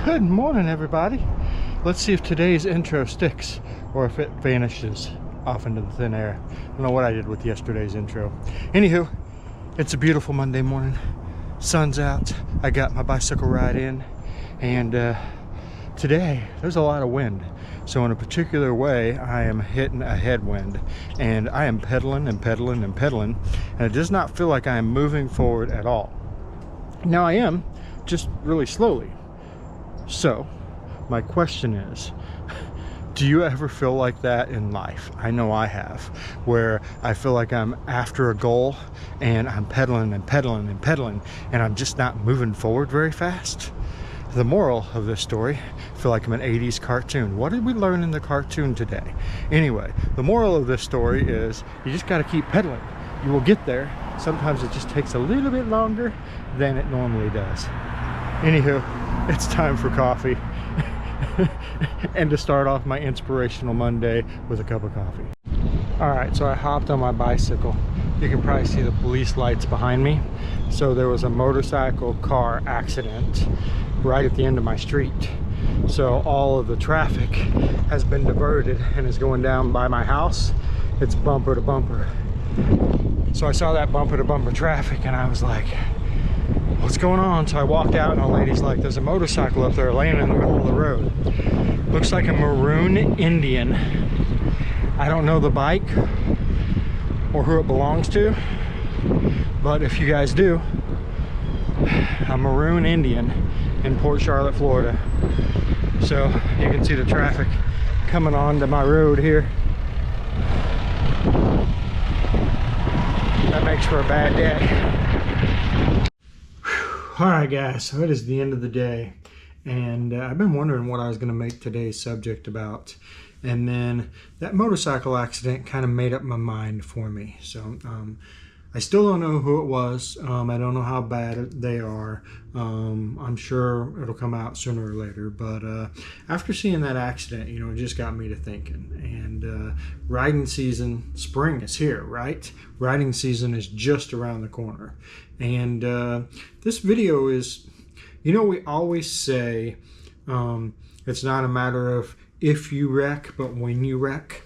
Good morning, everybody. Let's see if today's intro sticks or if it vanishes off into the thin air. I don't know what I did with yesterday's intro. Anywho, it's a beautiful Monday morning. Sun's out. I got my bicycle ride in, and today there's a lot of wind. So in a particular way, I am hitting a headwind, and I am pedaling and pedaling and pedaling, and it does not feel like I am moving forward at all. Now I am, just really slowly. So my question is, do you ever feel like that in life? I know I have, where I feel like I'm after a goal and I'm pedaling and pedaling and pedaling, and I'm just not moving forward very fast. The moral of this story, I feel like I'm an 80s cartoon. What did we learn in the cartoon today? Anyway, the moral of this story is you just got to keep pedaling. You will get there. Sometimes it just takes a little bit longer than it normally does. Anywho, it's time for coffee and to start off my inspirational Monday with a cup of coffee. All right, so I hopped on my bicycle. You can probably see the police lights behind me. So there was a motorcycle car accident right at the end of my street. So all of the traffic has been diverted and is going down by my house. It's bumper to bumper. So I saw that bumper to bumper traffic and I was like, what's going on? So I walked out and a lady's like, there's a motorcycle up there laying in the middle of the road. Looks like a maroon Indian. I don't know the bike or who it belongs to, but if you guys do, a maroon Indian in Port Charlotte, Florida. So you can see the traffic coming onto my road here. That makes for a bad day. All right, guys, so it is the end of the day, and I've been wondering what I was going to make today's subject about, and then that motorcycle accident kind of made up my mind for me. So I still don't know who it was. I don't know how bad they are. I'm sure it'll come out sooner or later, but after seeing that accident, you know, it just got me to thinking. And riding season, spring is here, right? Riding season is just around the corner. And this video is, you know, we always say it's not a matter of if you wreck, but when you wreck.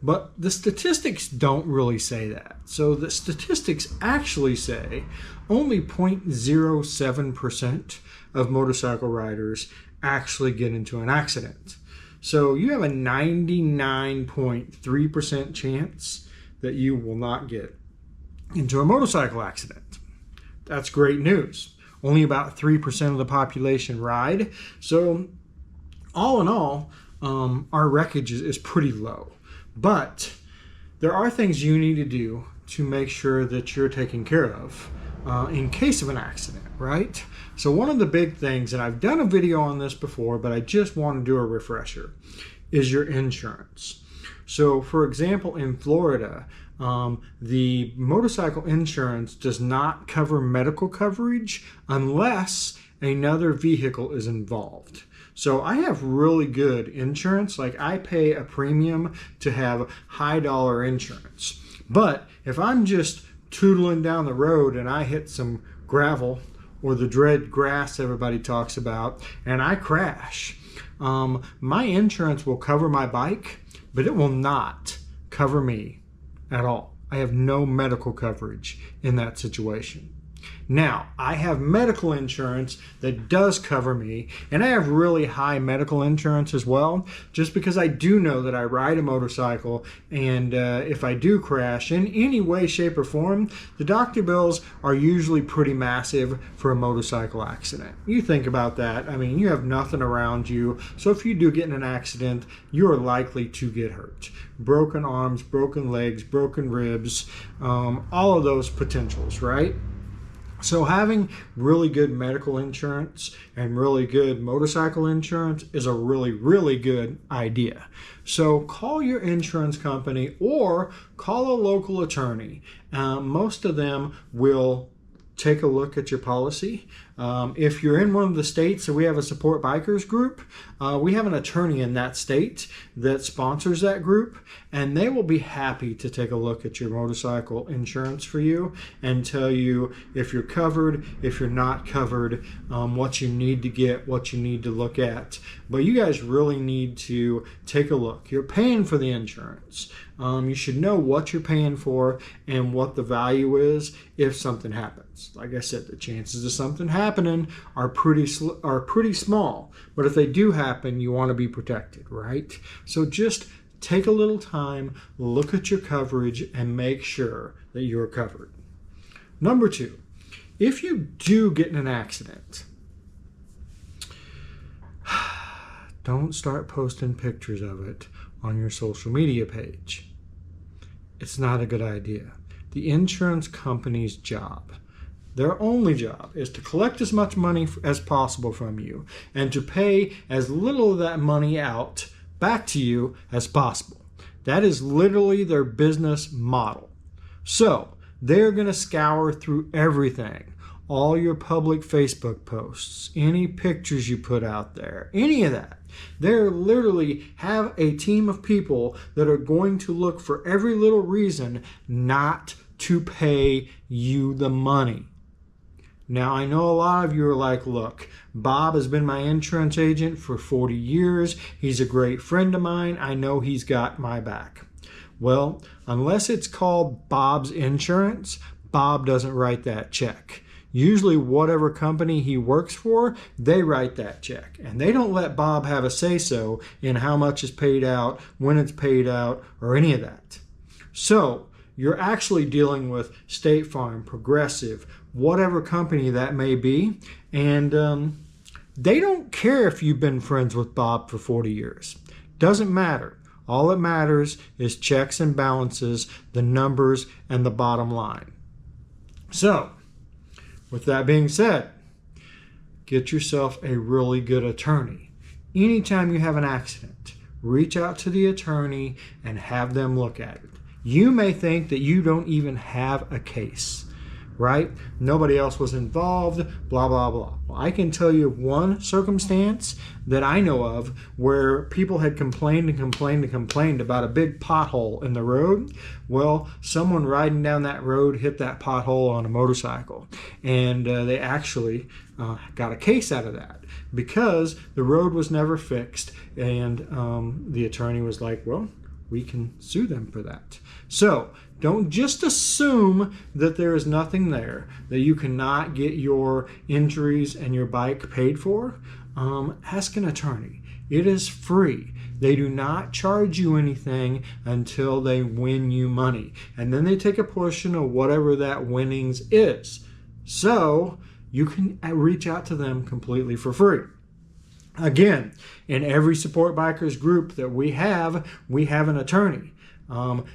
But the statistics don't really say that. So the statistics actually say only 0.07% of motorcycle riders actually get into an accident. So you have a 99.3% chance that you will not get into a motorcycle accident. That's great news. Only about 3% of the population ride. So all in all, our wreckage is pretty low. But there are things you need to do to make sure that you're taken care of in case of an accident, right? So one of the big things, and I've done a video on this before, but I just want to do a refresher, is your insurance. So for example, in Florida, the motorcycle insurance does not cover medical coverage unless another vehicle is involved. So I have really good insurance. Like, I pay a premium to have high dollar insurance. But if I'm just tootling down the road and I hit some gravel or the dread grass everybody talks about and I crash, my insurance will cover my bike, but it will not cover me at all. I have no medical coverage in that situation. Now, I have medical insurance that does cover me, and I have really high medical insurance as well, just because I do know that I ride a motorcycle, and if I do crash in any way, shape, or form, the doctor bills are usually pretty massive for a motorcycle accident. You think about that. I mean, you have nothing around you, so if you do get in an accident, you are likely to get hurt. Broken arms, broken legs, broken ribs, all of those potentials, right? So having really good medical insurance and really good motorcycle insurance is a really, really good idea. So call your insurance company or call a local attorney. Most of them will take a look at your policy. If you're in one of the states, so we have a support bikers group, we have an attorney in that state that sponsors that group, and they will be happy to take a look at your motorcycle insurance for you and tell you if you're covered, if you're not covered, what you need to get, what you need to look at. But you guys really need to take a look. You're paying for the insurance. You should know what you're paying for and what the value is if something happens. Like I said, the chances of something happening are pretty small. But if they do happen, you want to be protected, right? So just take a little time, look at your coverage, and make sure that you're covered. Number 2, if you do get in an accident, don't start posting pictures of it on your social media page. It's not a good idea. The insurance company's job, their only job, is to collect as much money as possible from you and to pay as little of that money out back to you as possible. That is literally their business model. So they're going to scour through everything. All your public Facebook posts, any pictures you put out there, any of that. They literally have a team of people that are going to look for every little reason not to pay you the money. Now, I know a lot of you are like, look, Bob has been my insurance agent for 40 years. He's a great friend of mine. I know he's got my back. Well, unless it's called Bob's Insurance, Bob doesn't write that check. Usually whatever company he works for, they write that check. And they don't let Bob have a say-so in how much is paid out, when it's paid out, or any of that. So you're actually dealing with State Farm, Progressive, whatever company that may be. And they don't care if you've been friends with Bob for 40 years. Doesn't matter. All that matters is checks and balances, the numbers, and the bottom line. So, with that being said, get yourself a really good attorney. Anytime you have an accident, reach out to the attorney and have them look at it. You may think that you don't even have a case, right? Nobody else was involved, blah, blah, blah. Well, I can tell you of one circumstance that I know of where people had complained about a big pothole in the road. Well, someone riding down that road hit that pothole on a motorcycle, and they actually got a case out of that because the road was never fixed, and the attorney was like, well, we can sue them for that. So don't just assume that there is nothing there, that you cannot get your injuries and your bike paid for. Ask an attorney. It is free. They do not charge you anything until they win you money. And then they take a portion of whatever that winnings is. So you can reach out to them completely for free. Again, in every support bikers group that we have an attorney.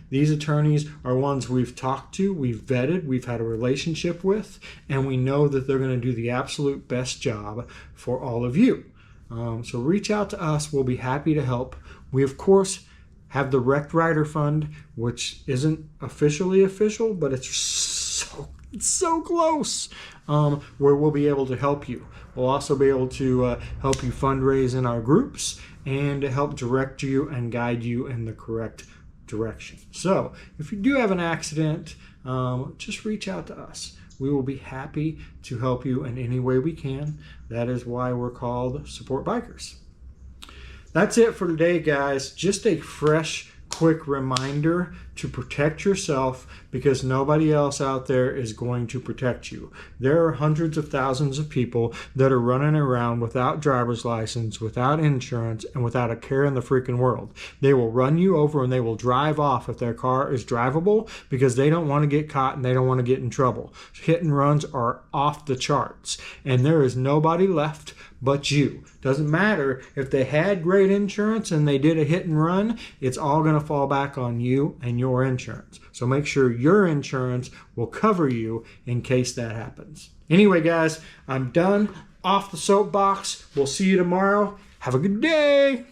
These attorneys are ones we've talked to, we've vetted, we've had a relationship with, and we know that they're going to do the absolute best job for all of you. So reach out to us. We'll be happy to help. We, of course, have the Wrecked Rider Fund, which isn't officially official, but it's so close, where we'll be able to help you. We'll also be able to help you fundraise in our groups and to help direct you and guide you in the correct direction. So if you do have an accident, just reach out to us. We will be happy to help you in any way we can. That is why we're called Support Bikers. That's it for today, guys. Just a fresh, quick reminder to protect yourself, because nobody else out there is going to protect you. There are hundreds of thousands of people that are running around without driver's license, without insurance, and without a care in the freaking world. They will run you over and they will drive off if their car is drivable because they don't want to get caught and they don't want to get in trouble. Hit and runs are off the charts, and there is nobody left but you. Doesn't matter if they had great insurance and they did a hit and run, it's all going to fall back on you and your insurance. So make sure your insurance will cover you in case that happens. Anyway, guys, I'm done. Off the soapbox. We'll see you tomorrow. Have a good day.